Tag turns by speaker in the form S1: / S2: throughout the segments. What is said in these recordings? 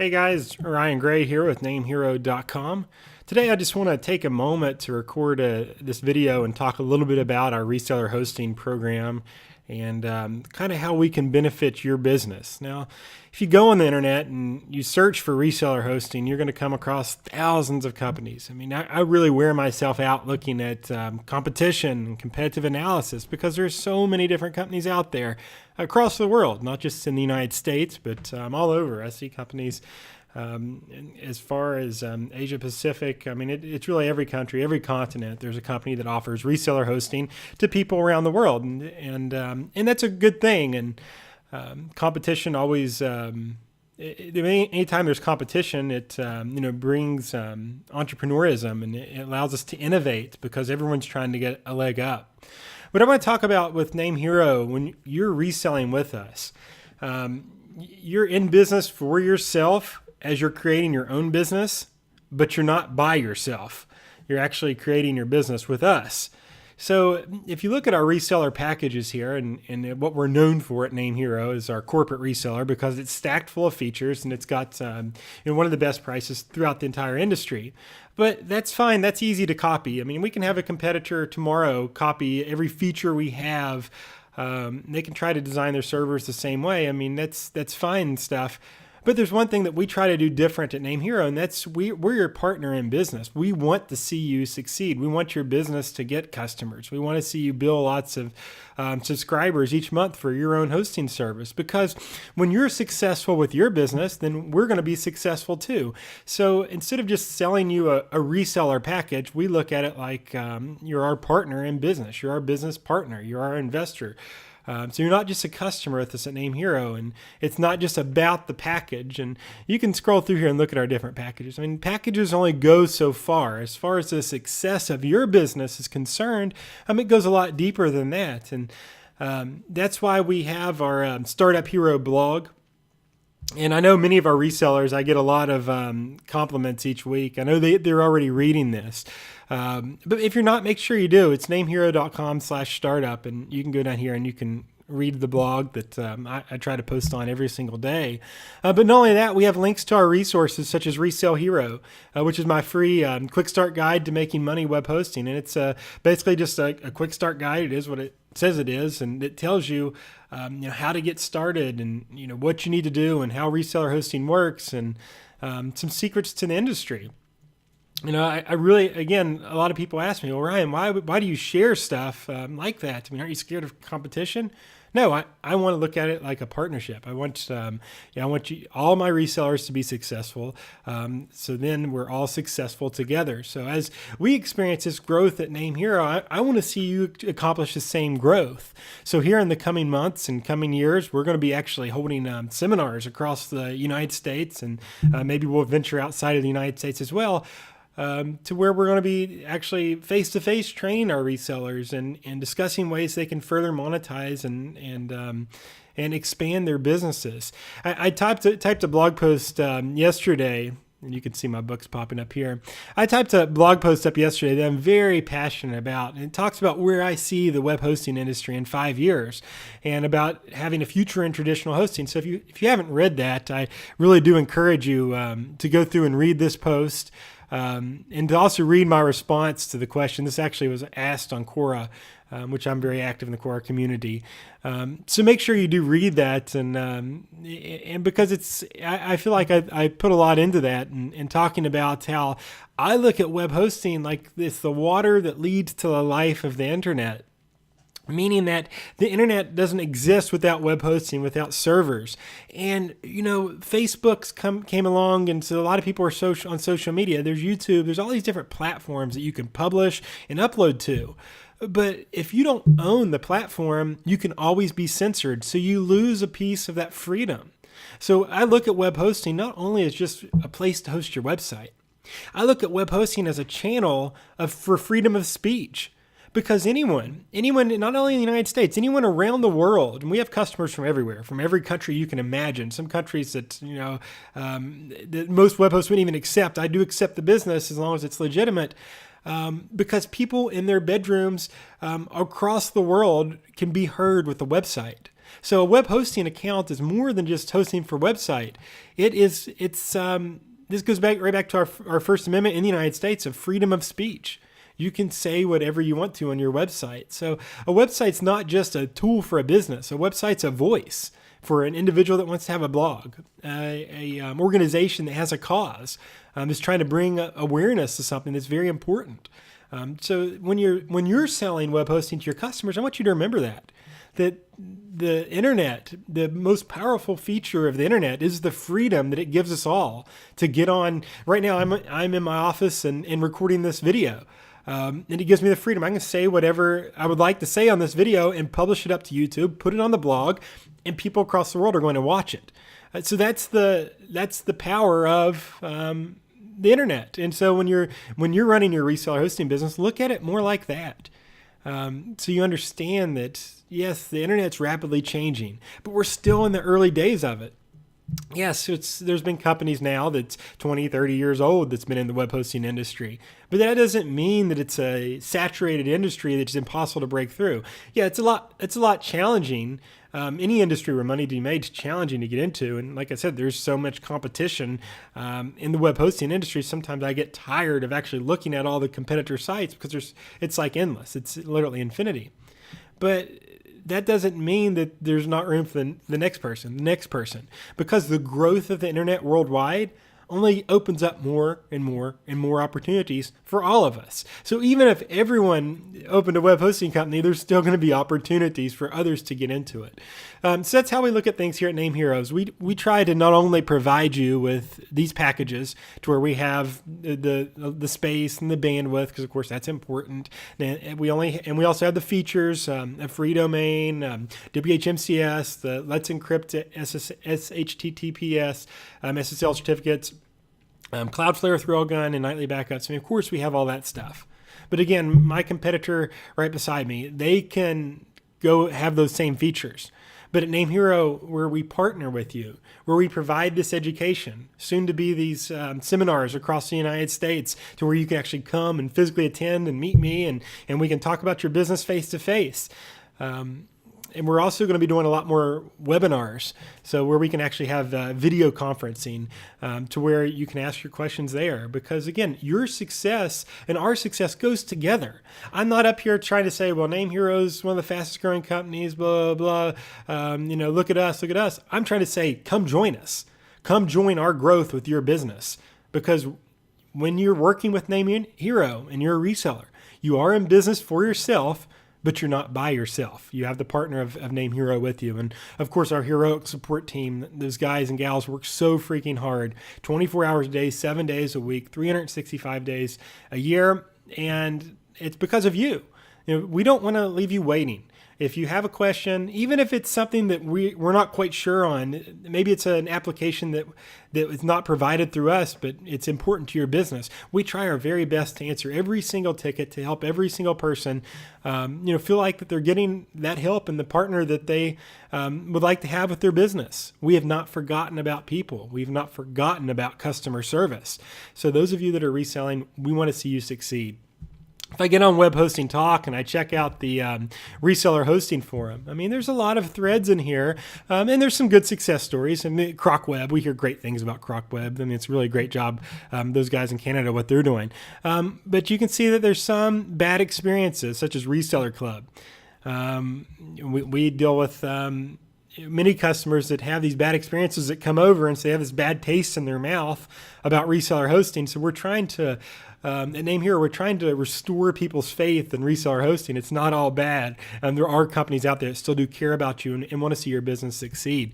S1: Hey guys, Ryan Gray here with NameHero.com. Today I just want to take a moment to record this video and talk a little bit about our reseller hosting program and kind of how we can benefit your business. Now, if you go on the internet and you search for reseller hosting, you're going to come across thousands of companies. I mean, I really wear myself out looking at competition and competitive analysis because there's so many different companies out there across the world, not just in the United States, but all over. I see companies as far as Asia Pacific. I mean, it's really every country, every continent. There's a company that offers reseller hosting to people around the world, and that's a good thing. And competition always. Anytime there's competition, it brings entrepreneurism, and it allows us to innovate because everyone's trying to get a leg up. What I want to talk about with NameHero, when you're reselling with us, you're in business for yourself as you're creating your own business, but you're not by yourself. You're actually creating your business with us. So if you look at our reseller packages here, and what we're known for at NameHero is our corporate reseller because it's stacked full of features and it's got one of the best prices throughout the entire industry. But that's fine. That's easy to copy. I mean, we can have a competitor tomorrow copy every feature we have. They can try to design their servers the same way. I mean, that's fine stuff. But there's one thing that we try to do different at NameHero, and that's we're your partner in business. We want to see you succeed. We want your business to get customers. We want to see you build lots of subscribers each month for your own hosting service, because when you're successful with your business, then we're going to be successful too. So instead of just selling you a reseller package, we look at it like you're our partner in business. You're our business partner. You're our investor. So you're not just a customer with us at NameHero, and it's not just about the package. And you can scroll through here and look at our different packages. I mean, packages only go so far. As far as the success of your business is concerned, it goes a lot deeper than that. And that's why we have our Startup Hero blog. And I know many of our resellers, I get a lot of compliments each week. I know they're already reading this. But if you're not, make sure you do. It's namehero.com/startup, and you can go down here and you can read the blog that I try to post on every single day. But not only that, we have links to our resources such as Resell Hero, which is my free quick start guide to making money web hosting. And it's basically just a quick start guide. It is what it says it is, and it tells you how to get started and what you need to do and how reseller hosting works and some secrets to the industry. I really, again, a lot of people ask me, well, Ryan, why do you share stuff like that? I mean, aren't you scared of competition? No, I want to look at it like a partnership. I want all my resellers to be successful. So then we're all successful together. So as we experience this growth at NameHero, I want to see you accomplish the same growth. So here in the coming months and coming years, we're going to be actually holding seminars across the United States, and maybe we'll venture outside of the United States as well. To where we're going to be actually face-to-face training our resellers and discussing ways they can further monetize and expand their businesses. I typed a blog post yesterday, and you can see my books popping up here. I typed a blog post up yesterday that I'm very passionate about, and it talks about where I see the web hosting industry in 5 years and about having a future in traditional hosting. So if you haven't read that, I really do encourage you to go through and read this post. And to also read my response to the question. This actually was asked on Quora, which I'm very active in the Quora community. So make sure you do read that, and because I feel like I put a lot into that, and talking about how I look at web hosting like it's the water that leads to the life of the internet. Meaning that the internet doesn't exist without web hosting, without servers. And, Facebook came along, and so a lot of people are on social media. There's YouTube. There's all these different platforms that you can publish and upload to. But if you don't own the platform, you can always be censored. So you lose a piece of that freedom. So I look at web hosting not only as just a place to host your website. I look at web hosting as a channel for freedom of speech. Because anyone, not only in the United States, anyone around the world, and we have customers from everywhere, from every country you can imagine. Some countries that, that most web hosts wouldn't even accept. I do accept the business as long as it's legitimate. Because people in their bedrooms across the world can be heard with the website. So a web hosting account is more than just hosting for website. This goes right back to our First Amendment in the United States of freedom of speech. You can say whatever you want to on your website. So a website's not just a tool for a business. A website's a voice for an individual that wants to have a blog, an organization that has a cause, is trying to bring awareness to something that's very important. So when you're selling web hosting to your customers, I want you to remember that the internet, the most powerful feature of the internet is the freedom that it gives us all to get on. Right now, I'm in my office and recording this video. And it gives me the freedom. I can say whatever I would like to say on this video and publish it up to YouTube, put it on the blog, and people across the world are going to watch it. So that's the power of the internet. And so when you're running your reseller hosting business, look at it more like that. So you understand that, yes, the internet's rapidly changing, but we're still in the early days of it. Yes, there's been companies now that's 20, 30 years old that's been in the web hosting industry. But that doesn't mean that it's a saturated industry that's impossible to break through. Yeah, it's a lot challenging. Any industry where money to be made is challenging to get into. And like I said, there's so much competition in the web hosting industry. Sometimes I get tired of actually looking at all the competitor sites because it's like endless. It's literally infinity. But that doesn't mean that there's not room for the next person, because the growth of the internet worldwide only opens up more and more and more opportunities for all of us. So even if everyone opened a web hosting company, there's still going to be opportunities for others to get into it. So that's how we look at things here at NameHeroes. We try to not only provide you with these packages to where we have the space and the bandwidth, because of course that's important. And we also have the features, a free domain, WHMCS, the Let's Encrypt SHTTPS, SSL certificates, Cloudflare Thrill-Gun, and nightly backups. I mean, of course, we have all that stuff. But again, my competitor right beside me, they can go have those same features. But at NameHero, where we partner with you, where we provide this education, soon to be these seminars across the United States to where you can actually come and physically attend and meet me, and we can talk about your business face-to-face. And we're also going to be doing a lot more webinars, so where we can actually have video conferencing to where you can ask your questions there. Because again, your success and our success goes together. I'm not up here trying to say, well, NameHero is one of the fastest growing companies, blah, blah, look at us, look at us. I'm trying to say, come join us. Come join our growth with your business. Because when you're working with NameHero and you're a reseller, you are in business for yourself, but you're not by yourself. You have the partner of NameHero with you. And of course, our heroic support team, those guys and gals work so freaking hard, 24 hours a day, 7 days a week, 365 days a year. And it's because of you. We don't want to leave you waiting. If you have a question, even if it's something that we're not quite sure on, maybe it's an application that is not provided through us, but it's important to your business. We try our very best to answer every single ticket, to help every single person, feel like that they're getting that help and the partner that they would like to have with their business. We have not forgotten about people. We've not forgotten about customer service. So those of you that are reselling, we want to see you succeed. If I get on Web Hosting Talk and I check out the Reseller Hosting Forum, I mean, there's a lot of threads in here, and there's some good success stories. I mean, CrocWeb, we hear great things about CrocWeb. I mean, it's a really great job, those guys in Canada, what they're doing. But you can see that there's some bad experiences, such as Reseller Club. We deal with many customers that have these bad experiences that come over and so they have this bad taste in their mouth about reseller hosting. So we're trying to, at NameHero, we're trying to restore people's faith in reseller hosting. It's not all bad. There are companies out there that still do care about you and want to see your business succeed.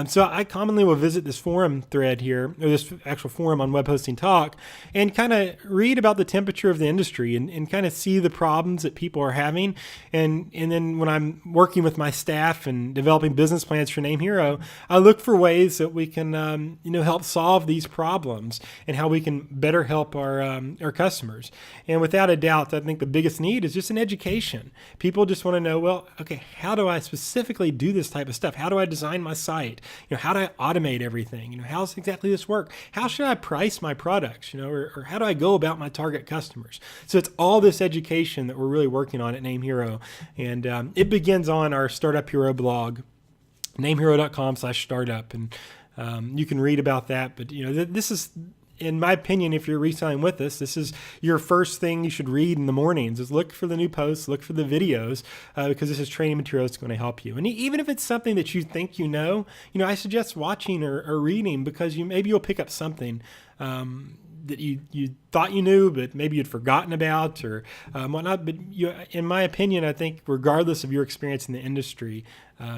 S1: So I commonly will visit this forum thread here, or this actual forum on Web Hosting Talk, and kind of read about the temperature of the industry and kind of see the problems that people are having. And then when I'm working with my staff and developing business plans for NameHero, I look for ways that we can help solve these problems and how we can better help our customers. And without a doubt, I think the biggest need is just an education. People just want to know, well, okay, how do I specifically do this type of stuff? How do I design my site? How do I automate everything? How does exactly this work? How should I price my products? Or how do I go about my target customers? So it's all this education that we're really working on at NameHero. And it begins on our Startup Hero blog. NameHero.com/startup, and you can read about that. But this is, in my opinion, if you're reselling with us, this is your first thing you should read in the mornings. Is look for the new posts, look for the videos, because this is training material that's going to help you. And even if it's something that you think I suggest watching or reading, because maybe you'll pick up something that you thought you knew, but maybe you'd forgotten about or whatnot. But in my opinion, I think regardless of your experience in the industry,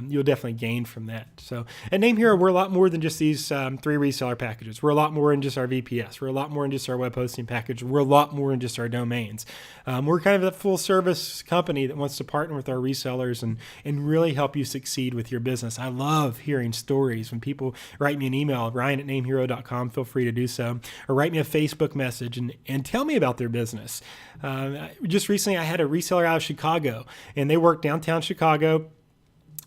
S1: you'll definitely gain from that. So at NameHero, we're a lot more than just these 3 reseller packages. We're a lot more than just our VPS. We're a lot more than just our web hosting package. We're a lot more than just our domains. We're kind of a full service company that wants to partner with our resellers and really help you succeed with your business. I love hearing stories. When people write me an email, Ryan@NameHero.com, feel free to do so, or write me a Facebook message and tell me about their business. Just recently, I had a reseller out of Chicago, and they work downtown Chicago,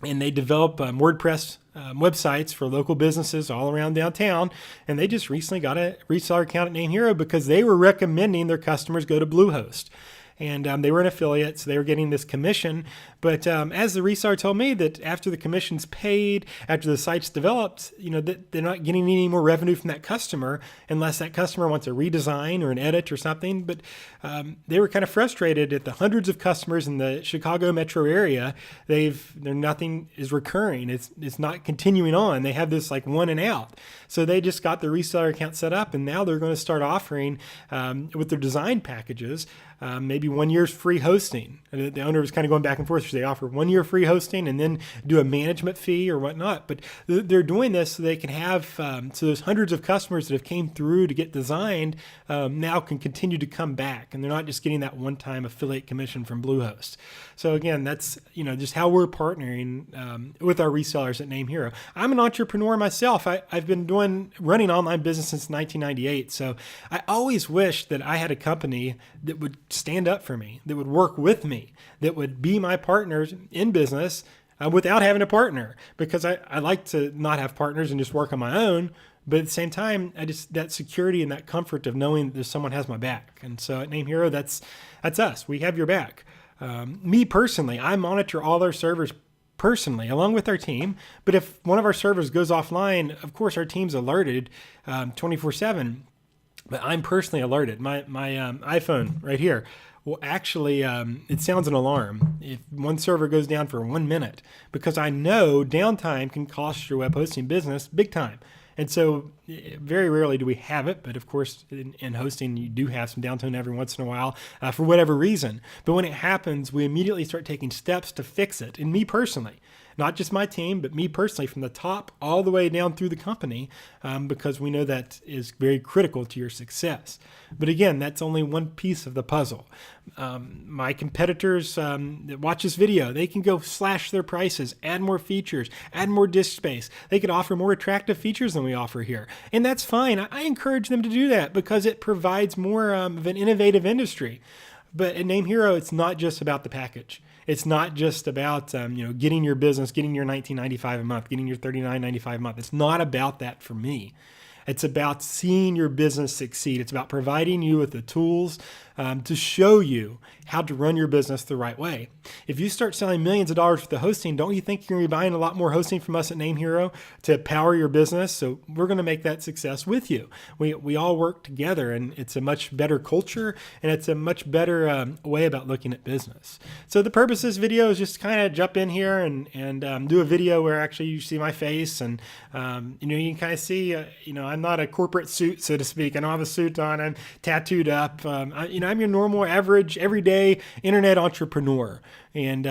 S1: and they develop WordPress websites for local businesses all around downtown. And they just recently got a reseller account at NameHero because they were recommending their customers go to Bluehost. And they were an affiliate, so they were getting this commission. But as the reseller told me, that after the commission's paid, after the site's developed, that they're not getting any more revenue from that customer unless that customer wants a redesign or an edit or something. But they were kind of frustrated at the hundreds of customers in the Chicago metro area. Nothing is recurring. It's not continuing on. They have this like one and out. So they just got the reseller account set up, and now they're going to start offering with their design packages, maybe 1 year's free hosting. And the owner was kind of going back and forth. So they offer 1 year free hosting and then do a management fee or whatnot. But they're doing this so they can have, so those hundreds of customers that have came through to get designed now can continue to come back. And they're not just getting that one-time affiliate commission from Bluehost. So again, that's, just how we're partnering with our resellers at NameHero. I'm an entrepreneur myself. I've been running online business since 1998. So I always wished that I had a company that would stand up for me, that would work with me, that would be my partners in business without having a partner, because I like to not have partners and just work on my own. But at the same time, that security and that comfort of knowing that someone has my back. And so at NameHero, that's us. We have your back. Me personally, I monitor all our servers personally, along with our team. But if one of our servers goes offline, of course, our team's alerted 24/7. But I'm personally alerted. My iPhone right here will actually, it sounds an alarm if one server goes down for 1 minute, because I know downtime can cost your web hosting business big time. And so very rarely do we have it, but of course in hosting you do have some downtime every once in a while for whatever reason. But when it happens, we immediately start taking steps to fix it. And me personally, not just my team, but me personally, from the top all the way down through the company, because we know that is very critical to your success. But again, that's only one piece of the puzzle. My competitors that watch this video, they can go slash their prices, add more features, add more disk space. They could offer more attractive features than we offer here. And that's fine. I encourage them to do that because it provides more of an innovative industry. But at NameHero, it's not just about the package. It's not just about getting your business, getting your $19.95 a month, getting your $39.95 a month. It's not about that for me. It's about seeing your business succeed. It's about providing you with the tools to show you how to run your business the right way. If you start selling millions of dollars worth of hosting, don't you think you're going to be buying a lot more hosting from us at NameHero to power your business? So we're going to make that success with you. We all work together, and it's a much better culture, and it's a much better way about looking at business. So the purpose of this video is just kind of jump in here and do a video where actually you see my face, and you can kind of see, I'm not a corporate suit, so to speak. I don't have a suit on. I'm tattooed up. I'm your normal, average, everyday internet entrepreneur. And,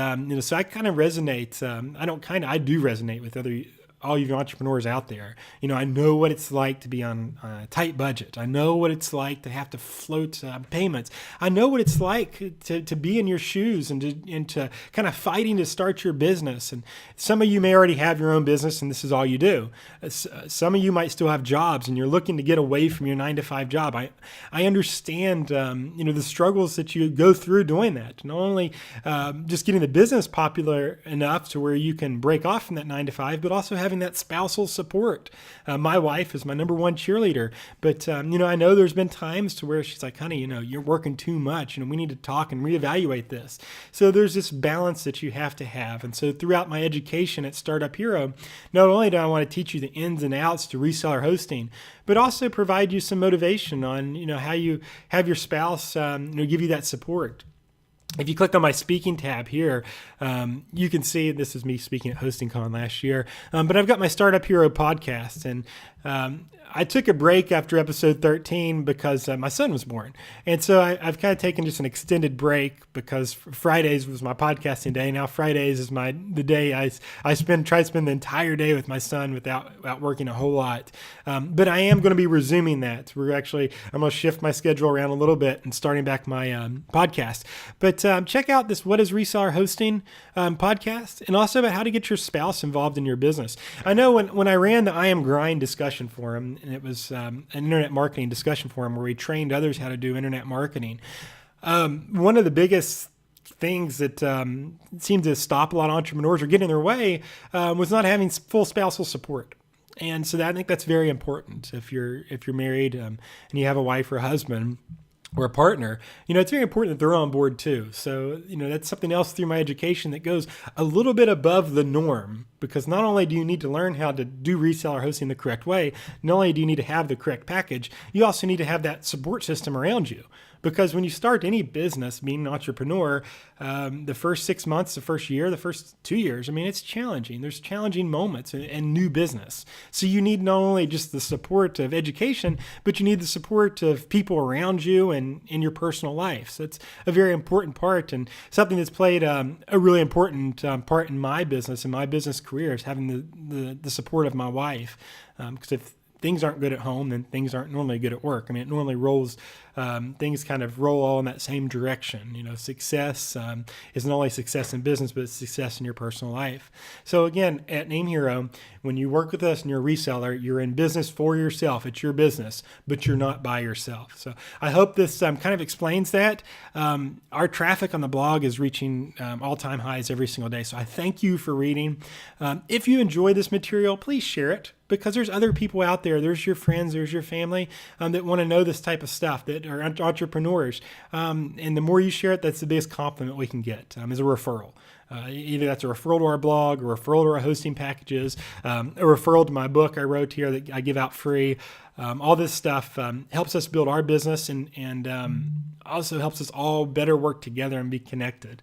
S1: so I kind of resonate. I do resonate with all you entrepreneurs out there. I know what it's like to be on a tight budget. I know what it's like to have to float payments. I know what it's like to be in your shoes and to kind of fighting to start your business. And some of you may already have your own business and this is all you do. Some of you might still have jobs and you're looking to get away from your 9-to-5 job. I understand, the struggles that you go through doing that. Not only just getting the business popular enough to where you can break off from that 9-to-5, but also have having that spousal support. My wife is my number one cheerleader, but I know there's been times to where she's like, honey, you're working too much. We need to talk and reevaluate this. So there's this balance that you have to have. And so throughout my education at Startup Hero, not only do I want to teach you the ins and outs to reseller hosting, but also provide you some motivation on, how you have your spouse, give you that support. If you click on my speaking tab here, you can see this is me speaking at HostingCon last year. But I've got my Startup Hero podcast, and I took a break after episode 13 because my son was born. And so I've kind of taken just an extended break because Fridays was my podcasting day. Now Fridays is the day I try to spend the entire day with my son without working a whole lot. But I am going to be resuming that. I'm going to shift my schedule around a little bit and starting back my podcast. But check out this What is Reseller Hosting podcast, and also about how to get your spouse involved in your business. I know when I ran the I Am Grind discussion forum, and it was an internet marketing discussion forum where we trained others how to do internet marketing. One of the biggest things that seemed to stop a lot of entrepreneurs or get in their way was not having full spousal support. And so I think that's very important. If you're married and you have a wife or a husband or a partner, it's very important that they're on board too. So, that's something else through my education that goes a little bit above the norm, because not only do you need to learn how to do reseller hosting the correct way, not only do you need to have the correct package, you also need to have that support system around you. Because when you start any business, being an entrepreneur, the first 6 months, the first year, the first 2 years, it's challenging. There's challenging moments and new business. So you need not only just the support of education, but you need the support of people around you and in your personal life. So it's a very important part, and something that's played a really important part in my business and my business career is having the support of my wife. Because if things aren't good at home, then things aren't normally good at work. It normally rolls, things kind of roll all in that same direction. Success is not only success in business, but it's success in your personal life. So again, at NameHero, when you work with us and you're a reseller, you're in business for yourself. It's your business, but you're not by yourself. So I hope this kind of explains that. Our traffic on the blog is reaching all-time highs every single day. So I thank you for reading. If you enjoy this material, please share it, because there's other people out there. There's your friends, there's your family that want to know this type of stuff, that are entrepreneurs. And the more you share it, that's the biggest compliment we can get, is a referral. Either that's a referral to our blog, a referral to our hosting packages, a referral to my book I wrote here that I give out free. All this stuff helps us build our business and also helps us all better work together and be connected.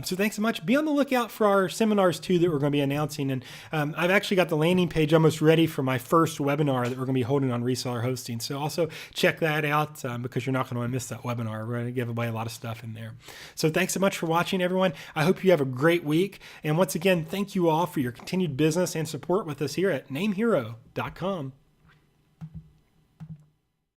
S1: So thanks so much. Be on the lookout for our seminars too that we're going to be announcing. And I've actually got the landing page almost ready for my first webinar that we're going to be holding on reseller hosting. So also check that out because you're not going to want to miss that webinar. We're going to give away a lot of stuff in there. So thanks so much for watching, everyone. I hope you have a great week. And once again, thank you all for your continued business and support with us here at NameHero.com.